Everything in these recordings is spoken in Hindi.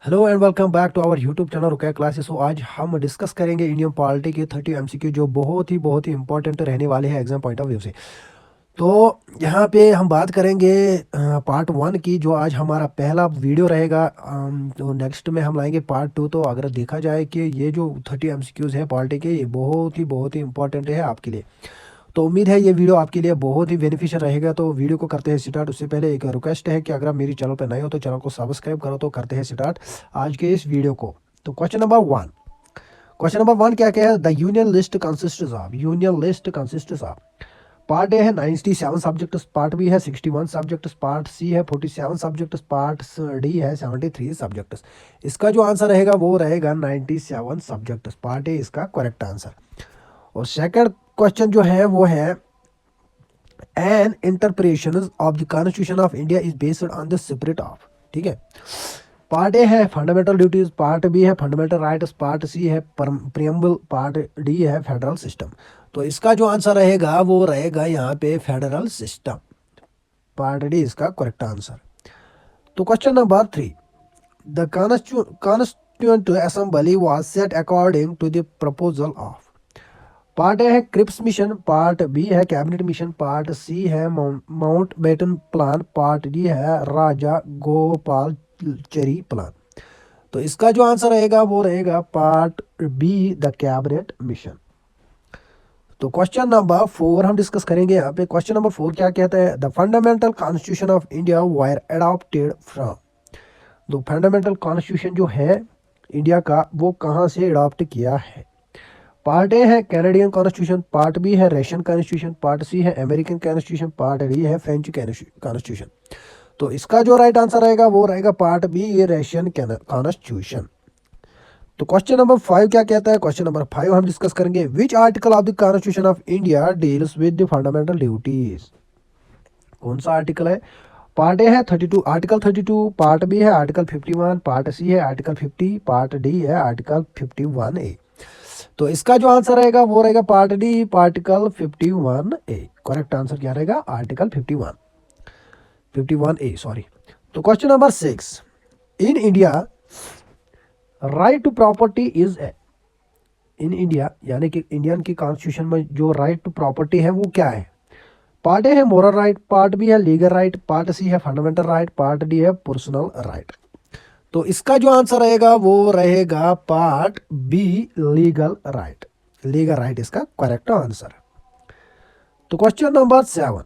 Hello and welcome back to our YouTube channel Rukaiya classes. तो आज हम डिस्कस करेंगे इंडियन पॉलिटी के 30 एमसीक्यू जो बहुत ही इंपॉर्टेंट रहने वाले हैं एग्जाम पॉइंट ऑफ व्यू से। तो यहाँ पे हम बात करेंगे पार्ट 1 की, जो आज हमारा पहला वीडियो रहेगा। तो नेक्स्ट में हम लाएंगे पार्ट 2। तो अगर देखा जाए कि ये जो 30 एमसीक्यूज है पॉलिटी के, ये बहुत ही इंपॉर्टेंट है आपके लिए। तो उम्मीद है ये वीडियो आपके लिए बहुत ही बेनिफिशियल रहेगा। तो वीडियो को करते हैं स्टार्ट। उससे पहले एक रिक्वेस्ट है कि अगर आप मेरी चैनल पर नए हो तो चैनल को सब्सक्राइब करो। तो करते हैं स्टार्ट आज के इस वीडियो को। तो क्वेश्चन नंबर 1 क्या है? The union list consists of. Part A है 97 सब्जेक्ट्स, पार्ट बी है 61 सब्जेक्ट्स, पार्ट सी है 47 सब्जेक्ट्स, पार्ट डी है 73 सब्जेक्ट्स। इसका जो आंसर रहेगा वो रहेगा 97 सब्जेक्ट्स। पार्ट ए इसका करेक्ट आंसर। और सेकंड क्वेश्चन जो है वो है N interpretation of the constitution of India is based on the spirit of. ठीक है। पार्ट ए है फंडामेंटल ड्यूटीज, पार्ट बी है फंडामेंटल राइट्स, पार्ट सी है प्रियम्बल, पार्ट डी है फेडरल सिस्टम। तो इसका जो आंसर रहेगा वो रहेगा यहाँ पे फेडरल सिस्टम। पार्ट डी इसका करेक्ट आंसर। तो question number 3, the constituent assembly was set according to the proposal of. Part A है क्रिप्स मिशन, पार्ट बी है कैबिनेट मिशन, पार्ट सी है Mountbatten plan, part D है राजा गोपालचरी प्लान। तो इसका जो आंसर रहेगा वो रहेगा part be the cabinet mission. तो क्वेश्चन नंबर 4 हम डिस्कस करेंगे यहाँ पे। क्वेश्चन नंबर 4 क्या कहता है? The fundamental constitution of India wire adopted from. तो फंडामेंटल कॉन्स्टिट्यूशन जो है इंडिया का वो कहाँ से अडॉप्ट किया है? पार्ट ए है कैनेडियन कॉन्स्टिट्यूशन, पार्ट बी है रशियन कॉन्स्टिट्यूशन, पार्ट सी है अमेरिकन कॉन्स्टिट्यूशन, पार्ट डी है फ्रेंच कॉन्स्टिट्यूशन। तो इसका जो राइट आंसर रहेगा वो रहेगा पार्ट बी ये रशियन कॉन्स्टिट्यूशन। तो क्वेश्चन नंबर 5 क्या कहता है? क्वेश्चन नंबर 5 हम डिस्कस करेंगे which article of the constitution of India deals with the fundamental duties. कौन सा आर्टिकल है? पार्ट ए है 32 आर्टिकल 32, पार्ट बी है आर्टिकल 51, पार्ट सी है आर्टिकल 50, पार्ट डी है आर्टिकल 51A। तो इसका जो आंसर रहेगा वो रहेगा part D article 51A। Correct answer क्या रहेगा? Article 51A sorry. तो question number 6, in India right to property is A. In India यानी कि इंडियन की कॉन्स्टिट्यूशन में जो राइट टू प्रॉपर्टी है वो क्या है? पार्ट ए है मोरल राइट, पार्ट बी है लीगल राइट, पार्ट सी है फंडामेंटल राइट, पार्ट डी है पर्सनल राइट। तो इसका जो आंसर रहेगा वो रहेगा part B legal right. Legal right इसका करेक्ट आंसर। तो question number 7,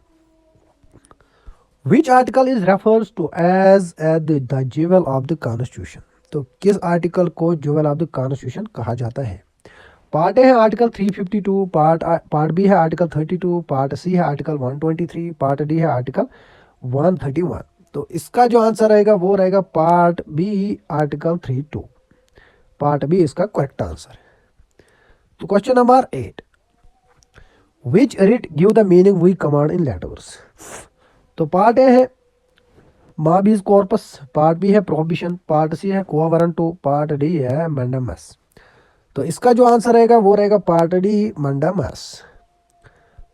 which article is refers to as the jewel of the constitution. तो किस आर्टिकल को ज्वेल ऑफ द कॉन्स्टिट्यूशन कहा जाता है? पार्ट ए है आर्टिकल 352, पार्ट बी है आर्टिकल 32, पार्ट सी है आर्टिकल 123, पार्ट डी है आर्टिकल 131। तो इसका जो आंसर रहेगा वो रहेगा part B article 32। Part B इसका करेक्ट आंसर है। तो question number 8, which writ give the meaning we command in letters. तो पार्ट ए है माबीज कॉर्पस, पार्ट बी है प्रोहिबिशन, पार्ट सी है कोवारंटो, पार्ट डी है मैंडामस। तो इसका जो आंसर रहेगा वो रहेगा पार्ट डी मैंडामस।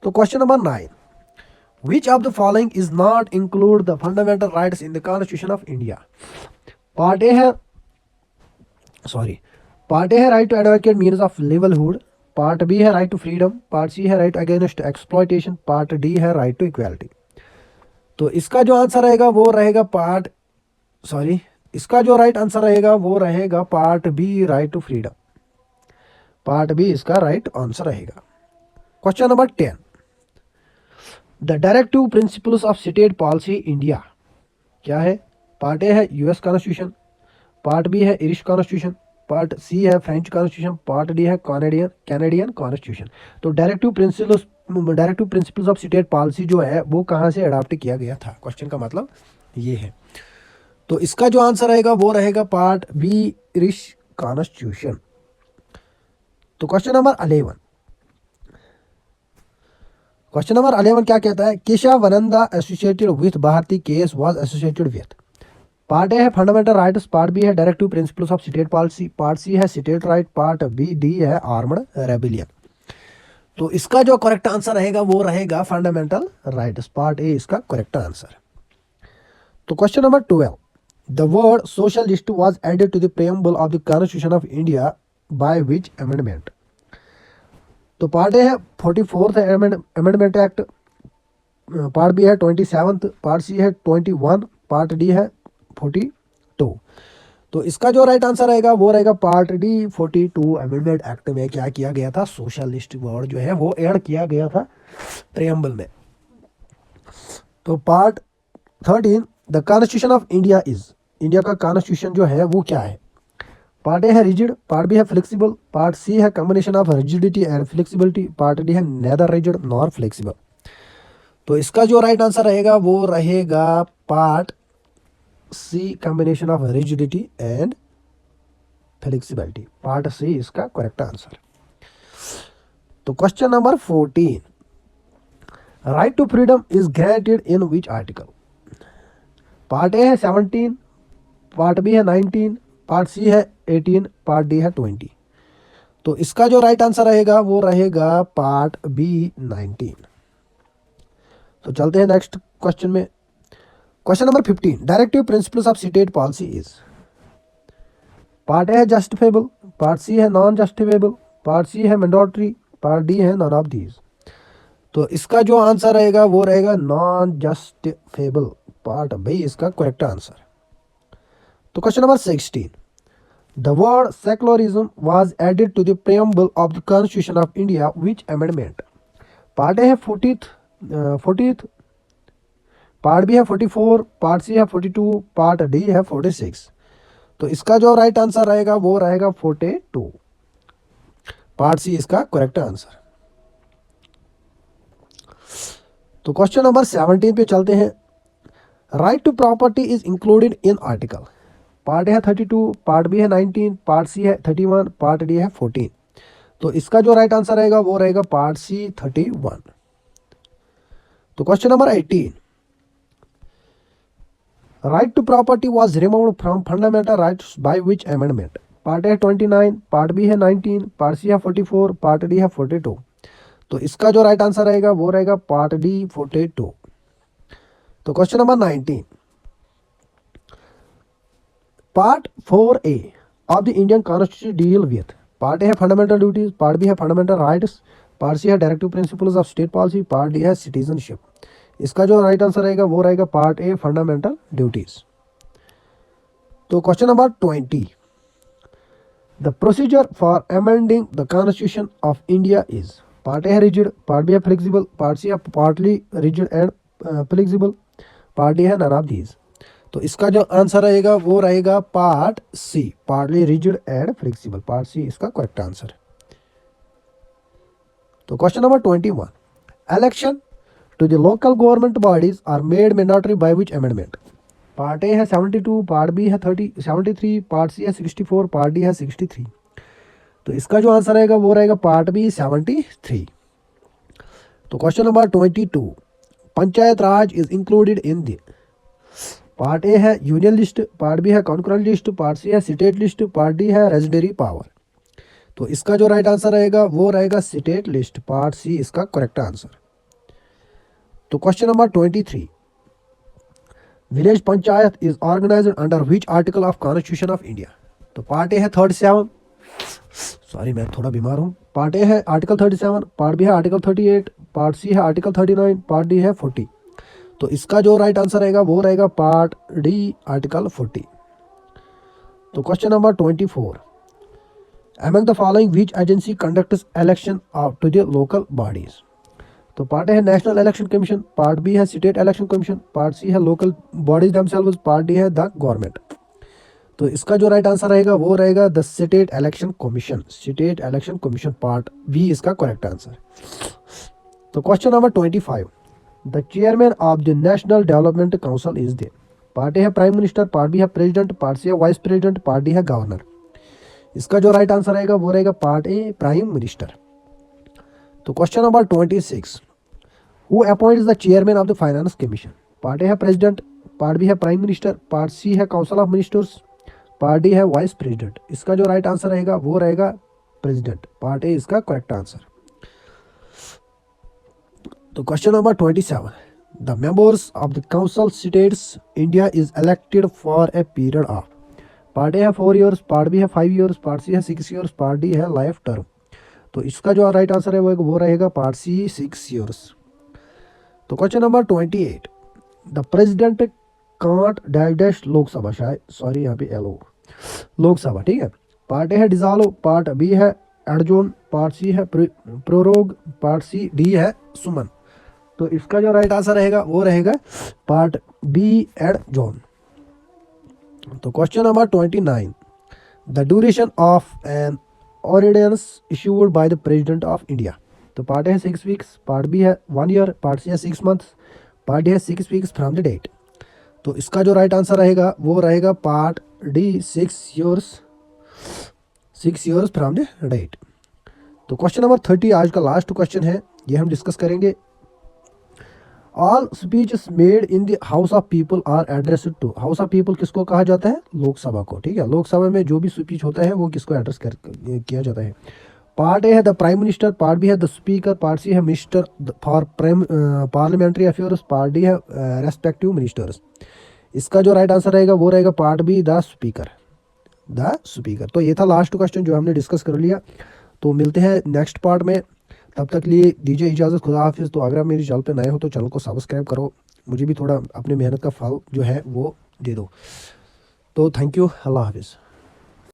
तो question number 9, which of the following is not include the fundamental rights in the constitution of India। Part A है right to advocate means of livelihood, part B है right to freedom, part C है right against exploitation, part D है राइट टू इक्वालिटी। तो इसका जो आंसर रहेगा वो रहेगा इसका जो राइट आंसर रहेगा वो रहेगा part B right to freedom. Part B इसका राइट आंसर रहेगा। Question number 10, the directive principles of state policy India क्या है? पार्ट ए है यूएस कॉन्स्टिट्यूशन, पार्ट बी है इरिश कॉन्स्टिट्यूशन, पार्ट सी है फ्रेंच कॉन्स्टिट्यूशन, पार्ट डी है कैनेडियन कॉन्स्टिट्यूशन। तो directive principles of state policy जो है वो कहाँ से अडॉप्ट किया गया था? क्वेश्चन का मतलब ये है। तो इसका जो आंसर रहेगा वो रहेगा पार्ट बी इरिश कॉन्स्टिट्यूशन। तो क्वेश्चन नंबर 11, क्या कहता है? Kesavananda associated with Bharati case was associated with. Part A है फंडामेंटल राइट्स, पार्ट बी है directive principles of state policy, part C है state right, part B D है आर्मड रेबिलियन। तो इसका जो करेक्ट आंसर रहेगा वो रहेगा फंडामेंटल राइट्स। पार्ट ए इसका करेक्ट आंसर। तो question number 12, the word socialist was added to the preamble of the constitution of India by which amendment. तो पार्ट ए है 44th amendment act, part B है 27th, पार्ट सी है 21, पार्ट डी है 42। तो इसका जो राइट आंसर रहेगा वो रहेगा पार्ट डी 42 अमेंडमेंट एक्ट में क्या किया गया था, सोशलिस्ट वर्ड जो है वो ऐड किया गया था प्रेम्बल में। तो part 13 the constitution of India is, India का कॉन्स्टिट्यूशन जो है वो क्या है। पार्ट ए है रिजिड, पार्ट बी है फ्लेक्सिबल, पार्ट सी है combination of rigidity and flexibility, part D है नेदर रिजिड नॉर फ्लेक्सिबल। तो इसका जो राइट आंसर रहेगा वो रहेगा part C combination of rigidity and flexibility, part C इसका करेक्ट आंसर। तो question number 14, right to freedom is granted in which article. Part A है 17, पार्ट बी है 19, पार्ट सी है 18, पार्ट डी है 20। तो इसका जो राइट आंसर रहेगा वो रहेगा पार्ट बी 19। तो चलते हैं नेक्स्ट क्वेश्चन में। Question number 15, directive principles of state policy is. Part A है जस्टिफेबल, पार्ट सी है नॉन जस्टिफेबल, पार्ट सी है मैंडेटरी, पार्ट डी है नॉन ऑफ दीज। तो इसका जो आंसर रहेगा वो रहेगा नॉन जस्टिफेबल, पार्ट बी इसका करेक्ट आंसर। तो question number 16, the word secularism was added to the preamble of the constitution of India which amendment. Part A है 40th, पार्ट बी है 44, पार्ट सी है 42, पार्ट डी है 46। तो इसका जो राइट आंसर रहेगा वो रहेगा 42, पार्ट सी इसका करेक्ट आंसर। तो क्वेश्चन नंबर 17 पे चलते हैं। Right to property is included in article. Part A है 32, पार्ट बी है 19, पार्ट सी है 31, पार्ट डी है 14। तो इसका जो राइट आंसर रहेगा वो रहेगा पार्ट सी 31। तो question number 18, right to property was removed from fundamental rights by which amendment. Part A है 29, पार्ट बी है 19, पार्ट सी है 44, पार्ट डी है 42। तो इसका जो राइट आंसर रहेगा वो रहेगा पार्ट डी 42। तो question number 19, part 4A of the Indian constitution deal with. Part A है फंडामेंटल ड्यूटीज, पार्ट बी है फंडामेंटल राइट्स, पार्ट सी है directive principles of state policy, part D है सिटीजनशिप। इसका जो राइट आंसर रहेगा वो रहेगा पार्ट ए फंडामेंटल ड्यूटीज। तो question number 20, the procedure for amending the constitution of India is. Part A है रिजिड, पार्ट बी है फ्लेक्सिबल, पार्ट सी है partly rigid and flexible, part D है नन ऑफ दीज। तो इसका जो आंसर रहेगा वो रहेगा part C, partly rigid and flexible, part C इसका करेक्ट आंसर। तो question number 21, election to the local government bodies are made mandatory by which amendment. Part A है 72, पार्ट बी है 73, पार्ट सी है 64, पार्ट डी है 63। तो इसका जो आंसर रहेगा वो रहेगा पार्ट बी 73। तो question number 22, panchayat raj is included in the. Part A है यूनियन लिस्ट, पार्ट बी है कॉन्करेंट लिस्ट, पार्ट सी है स्टेट लिस्ट, पार्ट डी है रेजिडेंसी पावर। तो इसका जो राइट आंसर रहेगा वो रहेगा स्टेट लिस्ट, पार्ट सी इसका करेक्ट आंसर। तो question number 23, village panchayat is organised under which article of constitution of India. तो पार्ट ए है 37, सॉरी मैं थोड़ा बीमार हूँ। पार्ट ए है आर्टिकल 37, पार्ट बी है आर्टिकल 38, पार्ट सी है आर्टिकल 39, पार्ट डी है 40। तो इसका जो राइट आंसर रहेगा वो रहेगा पार्ट डी आर्टिकल 40। तो question number 24, among the following which agency conducts election to the local bodies। तो पार्ट ए है national election commission, part B है state election commission, part C है local bodies themselves, part D है द गवर्नमेंट। तो इसका जो राइट आंसर रहेगा वो रहेगा the state election commission, state election commission, part B इसका करेक्ट आंसर। तो question number 25, the chairman of the national development council is the. Part A है प्राइम मिनिस्टर, पार्ट बी है प्रेसिडेंट, पार्ट सी है वाइस प्रेसिडेंट, पार्ट डी है गवर्नर। इसका जो राइट आंसर रहेगा वो रहेगा पार्ट ए प्राइम मिनिस्टर। तो question number 26, who appoints the chairman of the finance commission. Part A है प्रेसिडेंट, पार्ट बी है प्राइम मिनिस्टर, पार्ट सी है council of ministers, part D है वाइस प्रेसिडेंट। इसका जो राइट आंसर रहेगा वो रहेगा प्रेसिडेंट, पार्ट ए इसका करेक्ट आंसर। तो question number 27, the members of the council states India is elected for a period of. Part A है 4 ईयर्स, पार्ट बी है 5 ईयर्स, पार्ट सी है 6 ईयर्स, पार्ट डी है लाइफ टर्म। तो इसका जो राइट आंसर है वो रहेगा पार्ट सी 6 ईयर्स। तो question number 28, the president can't dash dash Lok Sabha, शायद सॉरी यहाँ पे एलो लोकसभा, ठीक है। पार्ट ए है डिसॉल्व, पार्ट बी है एडजोन, पार्ट सी है प्रोरोग, पार्ट सी डी है सुमन। तो इसका जो राइट आंसर रहेगा वो रहेगा पार्ट बी एडजोन। तो question number 29, the duration of an ordinance issued by the president of India. तो पार्ट ए है 6 वीक्स, पार्ट बी है 1 ईयर, पार्ट सी है 6 मंथ्स, पार्ट डी है 6 वीक्स फ्रॉम द डेट। तो इसका जो राइट आंसर रहेगा वो रहेगा part D 6 years from the date. तो क्वेश्चन नंबर 30 आज का लास्ट क्वेश्चन है, ये हम डिस्कस करेंगे। All speeches made in the house of people are addressed to. House of people किसको कहा जाता है? लोकसभा को, ठीक है। लोकसभा में जो भी स्पीच होता है वो किसको एड्रेस किया जाता है? पार्ट ए है the prime minister, part B है द स्पीकर, पार्ट सी है minister for parliamentary affairs, part D है रेस्पेक्टिव मिनिस्टर्स। इसका जो राइट आंसर रहेगा वो रहेगा पार्ट बी द स्पीकर। तो ये था लास्ट क्वेश्चन जो हमने डिस्कस कर लिया। तो मिलते हैं नेक्स्ट पार्ट में, तब तक लिए दीजिए इजाज़त, खुदा हाफिज़। तो अगर आप मेरी चैनल पे नए हो तो चैनल को सब्सक्राइब करो, मुझे भी थोड़ा अपने मेहनत का फल जो है वो दे दो। तो थैंक यू, अल्लाह हाफिज़।